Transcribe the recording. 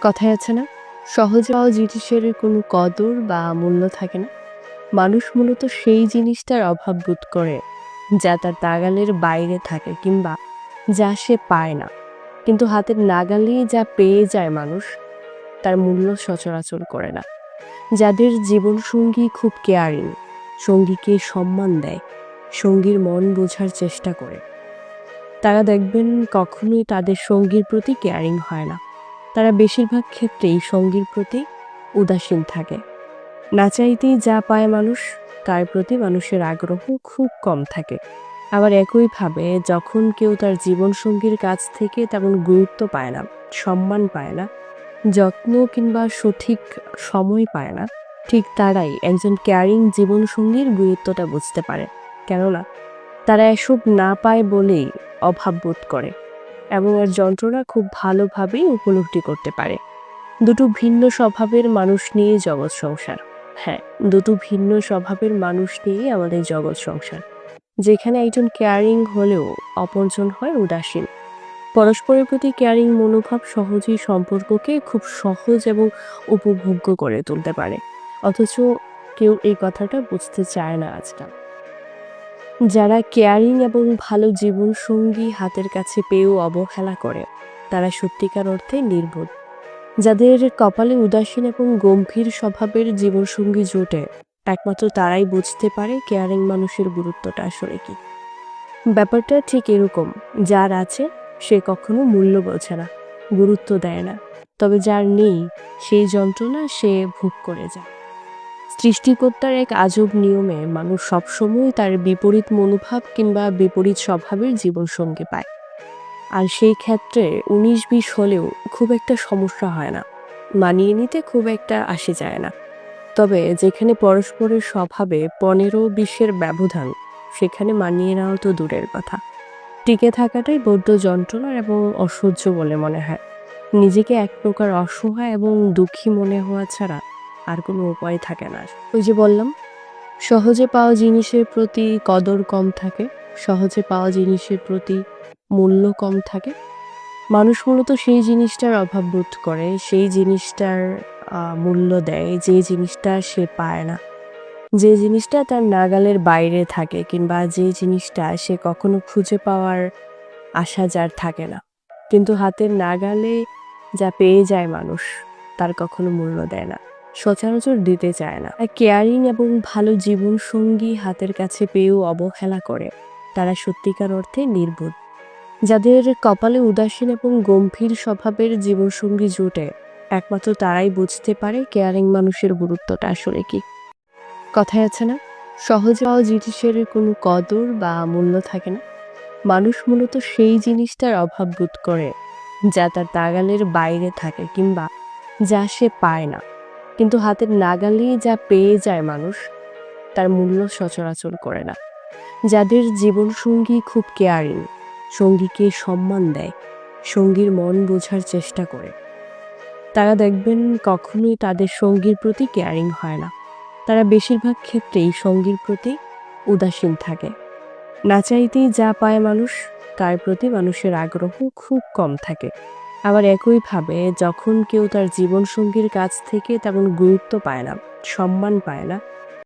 কথায় আছে না, সহজে পাওয়া জিনিসের কোনো কদর বা মূল্য থাকে না। মানুষ মূলত সেই জিনিসটার অভাব বোধ করে যা তার নাগালের বাইরে থাকে কিংবা যা সে পায় না। কিন্তু হাতের নাগালেই যা পেয়ে যায় মানুষ, তার মূল্য সচরাচর করে না। যাদের জীবনসঙ্গী খুব কেয়ারিং, সঙ্গীকে সম্মান দেয়, সঙ্গীর মন বোঝার চেষ্টা করে, তারা দেখবেন কখনোই তাদের সঙ্গীর প্রতি কেয়ারিং হয় না। তারা বেশিরভাগ ক্ষেত্রেই সঙ্গীর প্রতি উদাসীন থাকে। না চাইতেই যা পায় মানুষ, তার প্রতি মানুষের আগ্রহ খুব কম থাকে। আবার একইভাবে যখন কেউ তার জীবনসঙ্গীর কাছ থেকে তেমন গুরুত্ব পায় না, সম্মান পায় না, যত্ন কিংবা সঠিক সময় পায় না, ঠিক তারাই একজন কেয়ারিং জীবনসঙ্গীর গুরুত্বটা বুঝতে পারে। কেননা তারা এসব না পায় বলেই অভাব বোধ করে এবং এর যন্ত্রণা খুব ভালোভাবেই উপলব্ধি করতে পারে। দুটো ভিন্ন স্বভাবের মানুষ নিয়ে জগৎ সংসার। হ্যাঁ, দুটো ভিন্ন স্বভাবের মানুষ নিয়েই আমাদের জগৎ সংসার, যেখানে একজন কেয়ারিং হলেও অপরজন হয় উদাসীন। পরস্পরের প্রতি কেয়ারিং মনোভাব সহজেই সম্পর্ককে খুব সহজ এবং উপভোগ্য করে তুলতে পারে, অথচ কেউ এই কথাটা বুঝতে চায় না আজকাল। যারা কেয়ারিং এবং ভালো জীবনসঙ্গী হাতের কাছে পেয়েও অবহেলা করে, তারা সত্যিকার অর্থে নির্বোধ। যাদের কপালে উদাসীন এবং গম্ভীর স্বভাবের জীবনসঙ্গী জোটে, একমাত্র তারাই বুঝতে পারে কেয়ারিং মানুষের গুরুত্বটা আসলে কি। ব্যাপারটা ঠিক এরকম, যার আছে সে কখনো মূল্য বোঝে না, গুরুত্ব দেয় না, তবে যার নেই সেই যন্ত্রণা সে ভোগ করে যায়। সৃষ্টিকর্তার এক আজব নিয়মে মানুষ সবসময় তার বিপরীত মনোভাব কিংবা বিপরীত স্বভাবের জীবনসঙ্গী পায়। আর সেই ক্ষেত্রে ১৯-২০ হলেও খুব একটা সমস্যা হয় না, মানিয়ে নিতে খুব একটা আসে যায় না। তবে যেখানে পরস্পরের স্বভাবে ১৫-২০-এর ব্যবধান, সেখানে মানিয়ে নেওয়া তো দূরের কথা, টিকে থাকাটাই বড্ড যন্ত্রণার এবং অসহ্য বলে মনে হয়। নিজেকে এক প্রকার অসহায় এবং দুঃখী মনে হওয়া ছাড়া আর কোনো উপায় থাকে না। ওই যে বললাম, সহজে পাওয়া জিনিসের প্রতি কদর কম থাকে, সহজে পাওয়া জিনিসের প্রতি মূল্য কম থাকে। মানুষ মূলত সেই জিনিসটার অভাব বোধ করে, সেই জিনিসটার মূল্য দেয় যে জিনিসটা সে পায় না, যে জিনিসটা তার নাগালের বাইরে থাকে কিংবা যে জিনিসটা সে কখনো খুঁজে পাওয়ার আশা যার থাকে না। কিন্তু হাতের নাগালে যা পেয়ে যায় মানুষ, তার কখনো মূল্য দেয় না, সচরাচর দিতে চায় না। আর কেয়ারিং এবং ভালো জীবনসঙ্গী হাতের কাছে পেয়েও অবহেলা করে, তারা সত্যিকার অর্থে নির্বোধ। যাদের কপালে উদাসীন এবং গম্ভীর স্বভাবের জীবনসঙ্গী জোটে, একমাত্র তারাই বুঝতে পারে কেয়ারিং মানুষের গুরুত্বটা আসলে কি। কথায় আছে না, সহজে পাওয়া জিনিসের কোনো কদর বা মূল্য থাকে না। মানুষ মূলত সেই জিনিসটার অভাব বোধ করে যা তার নাগালের বাইরে থাকে কিংবা যা সে পায় না। কিন্তু হাতের নাগালেই যা পেয়ে যায় মানুষ, তার মূল্য সচরাচর করে না। যাদের জীবনসঙ্গী খুব কেয়ারিং, সঙ্গীকে সম্মান দেয়, সঙ্গীর মন বোঝার চেষ্টা করে, তারা দেখবেন কখনোই তাদের সঙ্গীর প্রতি কেয়ারিং হয় না। তারা বেশিরভাগ ক্ষেত্রেই সঙ্গীর প্রতি উদাসীন থাকে। না চাইতেই যা পায় মানুষ, তার প্রতি মানুষের আগ্রহ খুব কম থাকে। আবার একইভাবে যখন কেউ তার জীবনসঙ্গীর কাছ থেকে তেমন গুরুত্ব পায় না, সম্মান পায় না,